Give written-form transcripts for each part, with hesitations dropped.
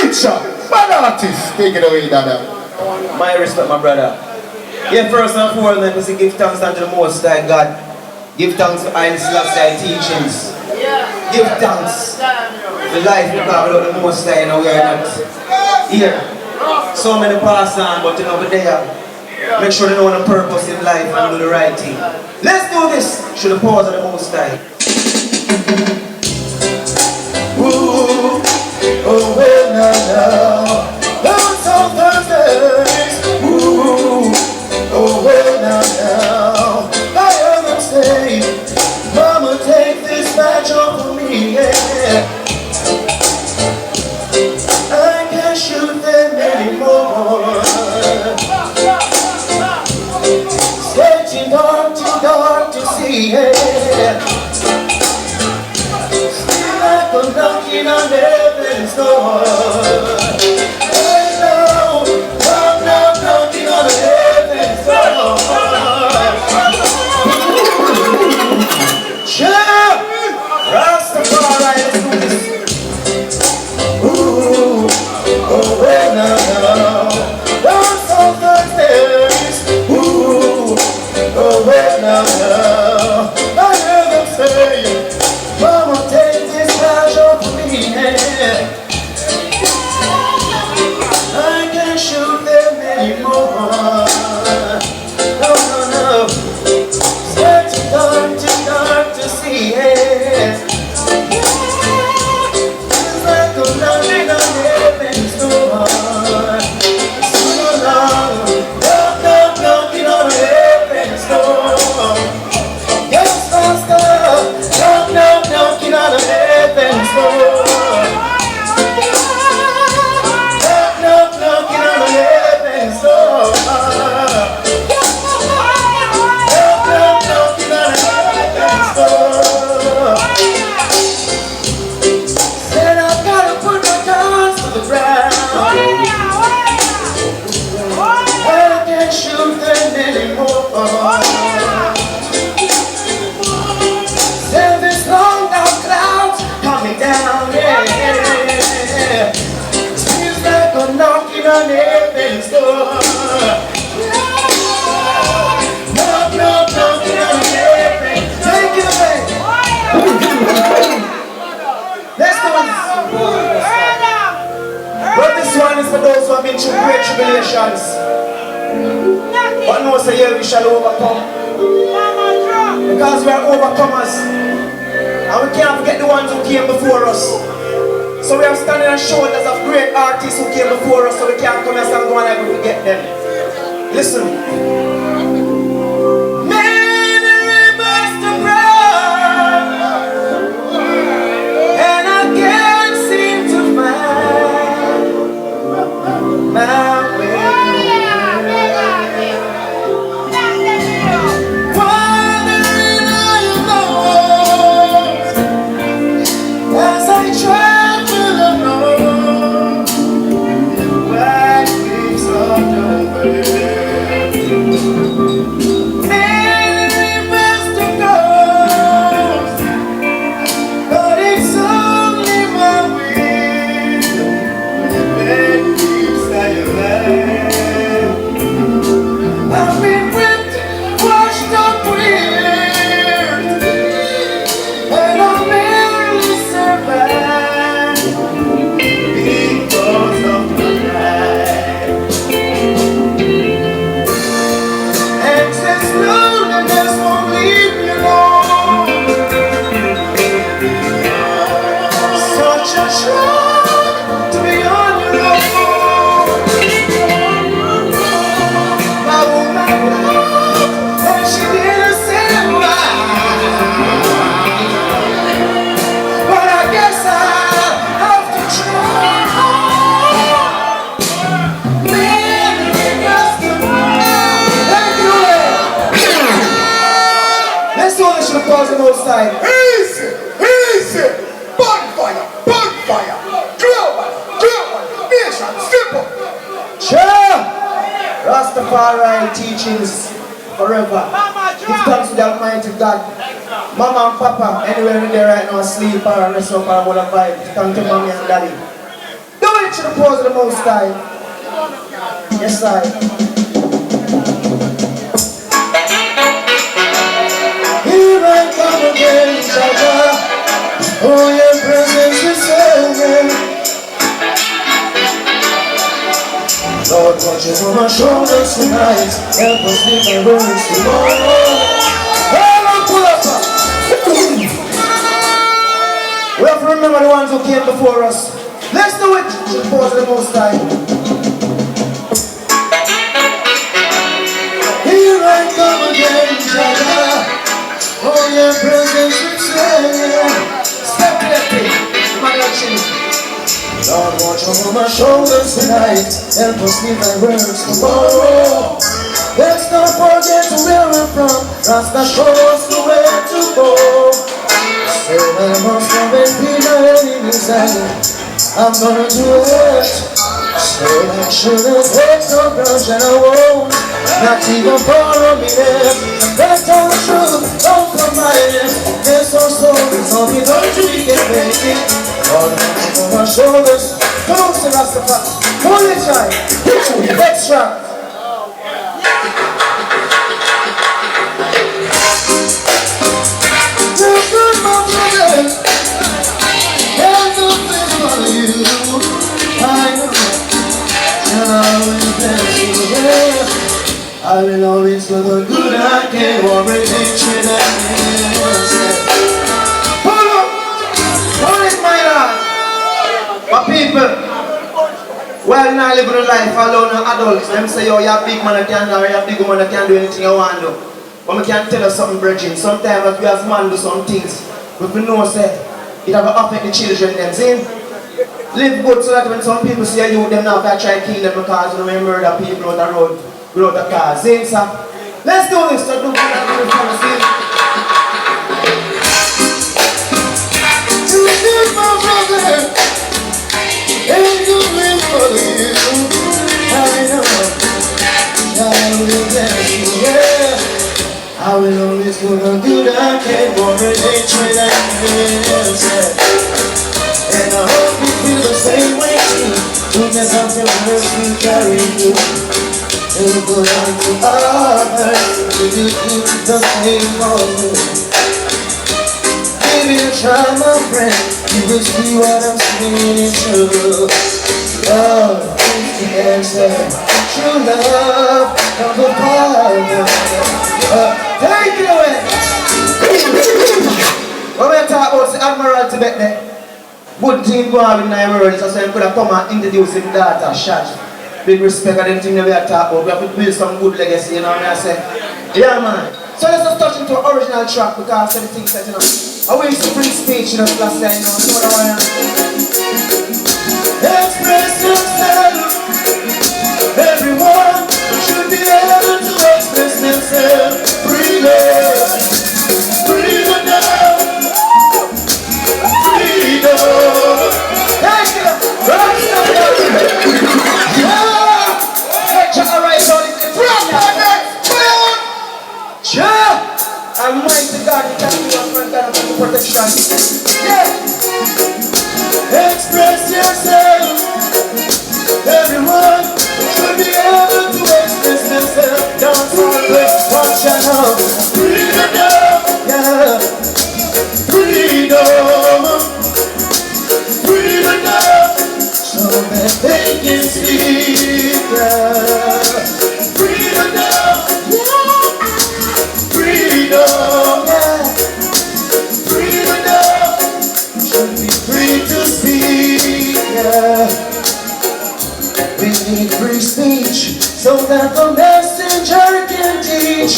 Preacher, bad artist, take it away, Dada. My respect, my brother. Yeah, first and foremost, we give thanks unto the Most High God. Give thanks to Ellis teachings. Give thanks for life, because without the Most High, we are not here. So many pass on, but we're there. Make sure they know the purpose in life and do the right thing. Let's do this. Should the pause of the Most High. Ooh, oh well now, those on Thursdays. Ooh, oh well now, I heard them say, Mama, take this badge off of me, yeah. I can't shoot them anymore. Searching dark to see, yeah. I'm knocking on heaven's door. Hello, I'm knocking on heaven's door. Shout! Rastafari, let's do this. Ooh, oh well now, dance on Thursdays. Ooh, oh well now, I hear them say, Mama, take this badge off of me, yeah. I can't shoot them anymore. No, no, no. It's too dark to see, yeah. It's like I'm knocking on heaven's door. So long, knocking on heaven's door. Yes, faster, knocking on heaven's door. Knocking on heaven's door. Knocking on heaven's door. Said I gotta put my guns to the ground. I can't shoot them anymore. There's this long dark clouds coming down, yeah. Seems like I'm knocking on heaven's door. Knocking on heaven. Take it away. Let's do it. But this one is for those who have been through great tribulations. But no, say here we shall overcome. Because we are overcomers. And we can't forget the ones who came before us. So we are standing on shoulders of great artists who came before us, so we can't come and stand going like we forget them. Listen. Many rivers to cross, and I can't seem to find my way. As I travel alone, why keeps on over? Many rivers to cross, but it's only my will that keeps alive. I've been whipped, washed up with, and I'm barely survived because of my life. And since loneliness won't leave me alone, such a shock to be on your own. My woman loved, and she didn't say why. But I guess I'll have to try. Many rivers to cross. Thank you. Let's do this for the pause on both sides. Easy, easy, bonfire, bonfire, global, nation, simple. Sure. Rastafari teachings forever. Give thanks to the Almighty God. Mama and Papa, anywhere in there right now, asleep or rest up or what a vibe. Thank you, Mommy and Daddy. Do it! to the pause of the Most High. Yes, I. Here I come again, Jaja. Oh, your presence is serving. Lord, watch over my shoulders tonight. Help us live my words tomorrow. Pull up. We have to remember the ones who came before us. Let's do it to the pause of the Most High. Here I come again, Jaja. Oh, your presence is here. Step to that thing, my action. Lord, watch over my shoulders tonight. Help us leave my words tomorrow. Let's not forget where we're from. Rasta show us the way to go. Say I must come and be my enemy's eye. I'm gonna do it. Say I shouldn't take no grudge and I won't. Not even follow me there. Let's tell the truth, don't come my ear. There's no soul, it's only don't you get ready. All over my shoulders. Come on, Rastafari. Pull it tight. Extra. You're good, my brother. There's nothing for you. I know. And I will bless you. Yeah. I will always do the good I can. Already treat that. Pull up. Pull it, my lord. My people, well, now living a life alone as adults, them say, yo, you're a big man, I can't do, you're a big woman, I can't do anything you want to do. But I can tell you something, brethren. Sometimes as we as man do some things, we know say it have affect the children them, see? Live good so that when some people see you, them now try to kill them because you know murder people on the road without a car. See, sir? Let's do this, so do good and do fun, see? You need my brother. Ain't nothing for you. I know. I will bless you, yeah. I will always do the good I can. Already treat else, yeah. And I hope you feel the same way too. Goodness of your mercy carry you. It'll go on to others. You do the same for you. Give it a try, my friend. You will see what I'm saying is true. Love is the answer. True love comes apart. Take it away. When we talk about the Admiralty back there, good thing go on in the world, so I'm going to come and introduce him daughter, Shad. Big respect of them things that we are talking about. We have to build some good legacy, you know what I say? Yeah, man. So let's just touch into an original track because of the things that, you know. I wish to free speech, you know, last time, you know what I want. Express yourself. Everyone should be able to express themselves. Freedom. Freedom now. Freedom. Thank you. Alright, so it's I'm waiting to God, you can't do a friend kind of protection. Yeah! Express yourself. Everyone should be able to express themselves. Don't always function up. Freedom! Yeah! Freedom! Freedom! So that they can speak. Yeah! Freedom! Freedom, yeah. Freedom should be free to speak, yeah. We need free speech so that the messenger can teach.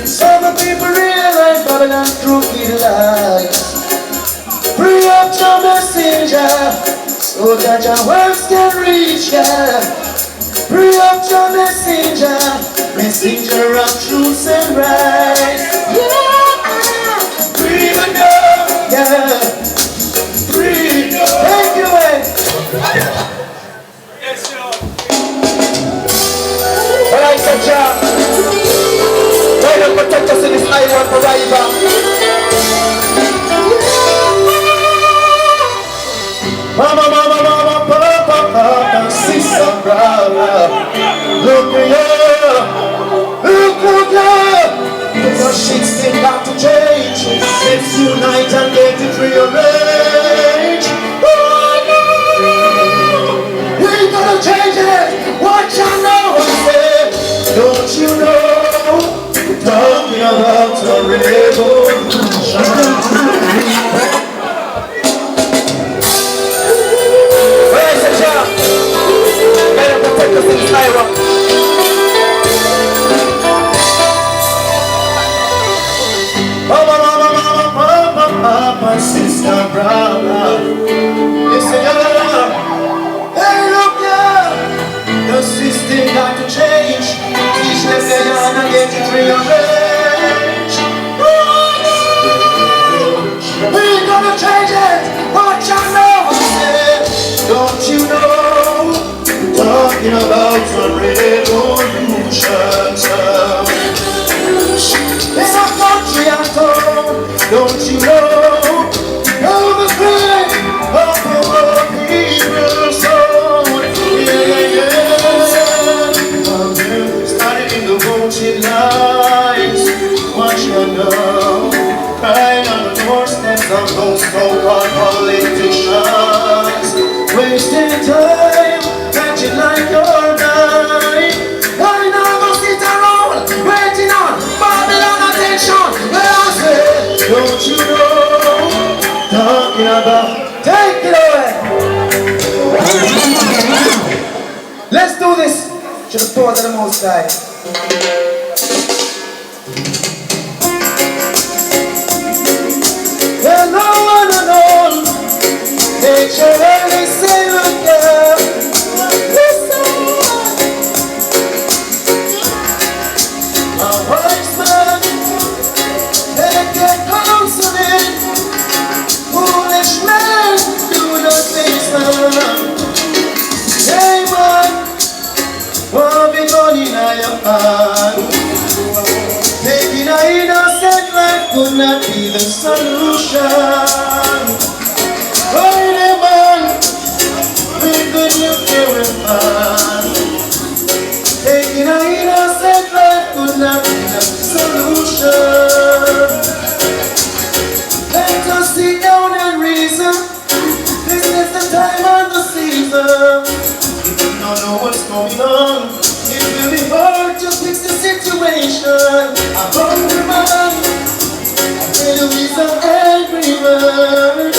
So the people realize Babylon's crooked lies. Free up your messenger so that your words can reach, yeah. Free up your messenger, messenger of truth and right. Yeah, freedom, yeah, freedom. Take it away. Yes, sir. Well, I said, Jah, why don't protect us in this island forever? Mama, mama, mama, papa. rearrange. We're gonna change it. What you know? Don't you know? Talking about a revolution. In a country at home, don't you know? Know the pain of the people's soul. Yeah. Started in the voting lines. What you know? Crying on the doorsteps of those so-called politicians. Wasting time, catching like your mind. I never sit around, waiting on Babylon attention. Well, I say, don't you know? Talking about, take it away. Let's do this to the thought of the Most High. Well, no one at all. Nature only say, look there. Listen. A wise man, they get counseling. Foolish men do not listen. Hey man, what be going in your hand? Taking an innocent life could not be the solution. Holy man, we could nuclear man. Taking an innocent life could not be the solution. Let us sit down and reason. This is the time and the season. If you don't know what's going on, it will be hard to fix the situation. A hungry man, a little is an angry man.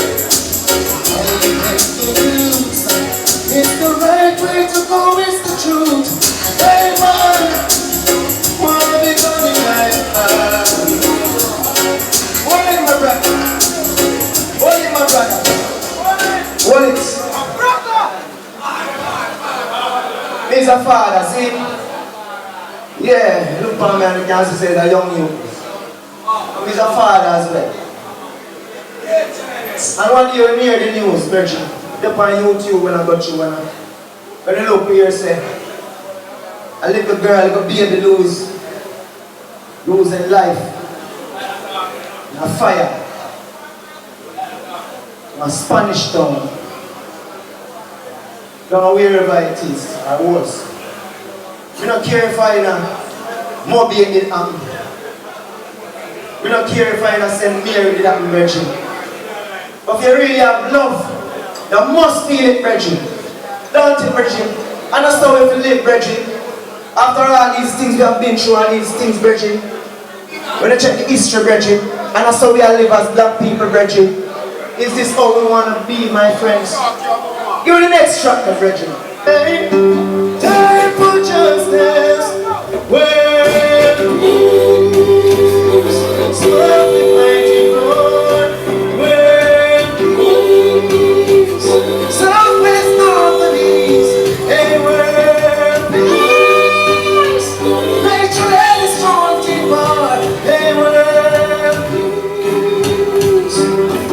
It's the right way to go, it's the truth. Hey man, wanna be going like that? Hold it, my brother. Hold it, my brother. Hold it. He's a father, see? Yeah, look for me and you can say that young you. He's a father as well. And one day when you hear the news, Virgin, up on YouTube when I got you when you look here say, a little girl, a little baby losing life. In a fire. In a Spanish town. Don't know wherever it is, or worse. We don't care if I more baby did happen. We don't care if I send Mary did happen, Virgin. But if you really have love, you must feel it, Virgin. Don't it, Virgin? And that's how we have to live, Virgin. After all these things we have been through and these things, Virgin. When you check the history, Virgin, and that's how we live as black people, Virgin. Is this how we want to be, my friends? Give me the next track, Virgin. Hey, time for justice. Where the moves, slowly fighting for. Where the moves, southwest, north and east. Hey, where peace, nature is haunting for. Hey, where peace,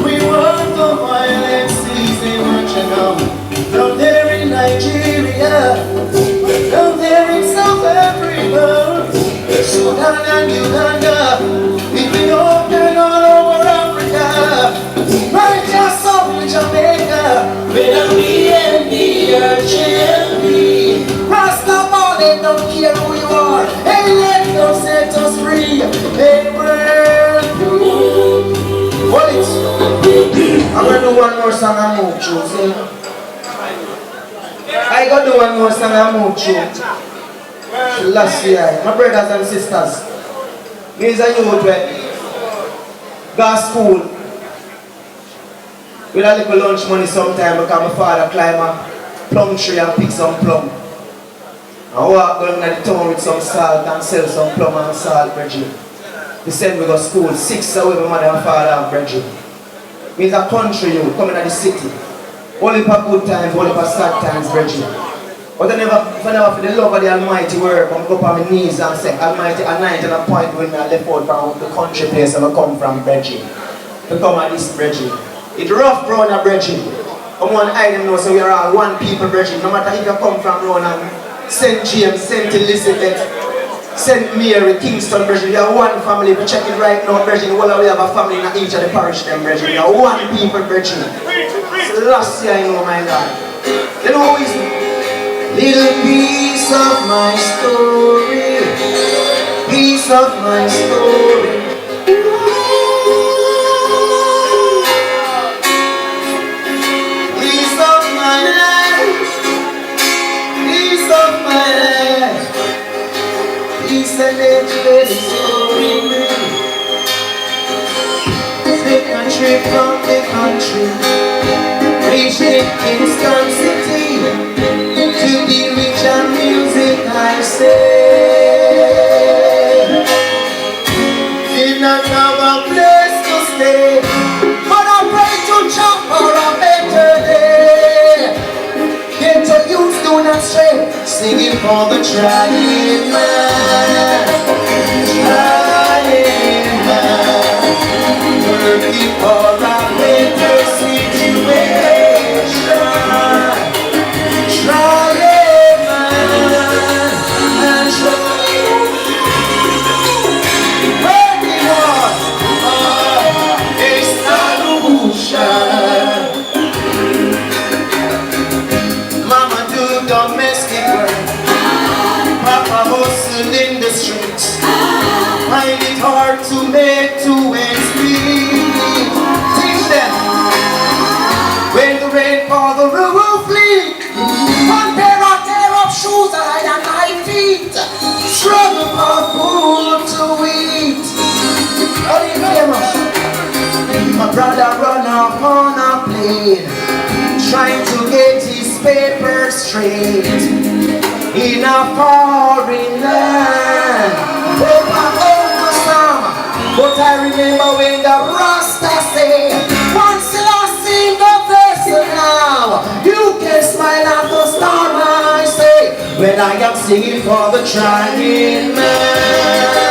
we want the violence, easy, what you know. Down there in Nigeria, down there in South Africa, Sudan and Uganda, Ethiopia and all over Africa, right just up in Jamaica, where we and the RGMB, Rastafari, don't care who you are, hey, let them set us free, hey, we're what is? I'm gonna do one more song and move through, see? I got to do one more song and move through. Last year, my brothers and sisters, me is a youth where go to school with a little lunch money sometime because my father climb a plum tree and pick some plum. I walk down to the town with some salt and sell some plum and salt, Bridget. He send me to school, 6 away my mother and father and Bridget. Me is a country youth coming to the city. Only for good times, only for sad times, Bridget. But if I never for the love of the Almighty work, I'm go up on my knees and say, Almighty, a night and a point when I left out from the country place and I come from Bridget. To come at this Bridget. It's rough round a Bridget. I'm one item now, so we are all one people Bridget. No matter if you come from round St. James, St. Elizabeth, St. Mary, Kingston, Bridget. We are one family. We check it right now, Bridget. Well, we have a family in each of the parish them, Bridget. We are one people, Bridget. It's the last year I know, my God. You know who is little piece of my story, piece of my story. Piece of my life, piece of my life, piece of the story. Take a trip from the country, reaching Kingston City. To the rich and music I say, did not have a place to stay, but I pray to Jah for a better day. Get to youth, do not stray, singing for the trying man, working for a better situation. Mama do domestic work, Papa hustle in the streets, find it hard to make two ends meet. Teach them, when the rain falls the roof leak, one pair of tear-up shoes and my feet, struggle for food to eat. How do you famous? My brother run off on a plane, trying to get his paper straight in a foreign land. Hope I own some, but I remember when the Rasta say, once lost in the vessel now, you can smile at the storm. I say, when I am singing for the trying man.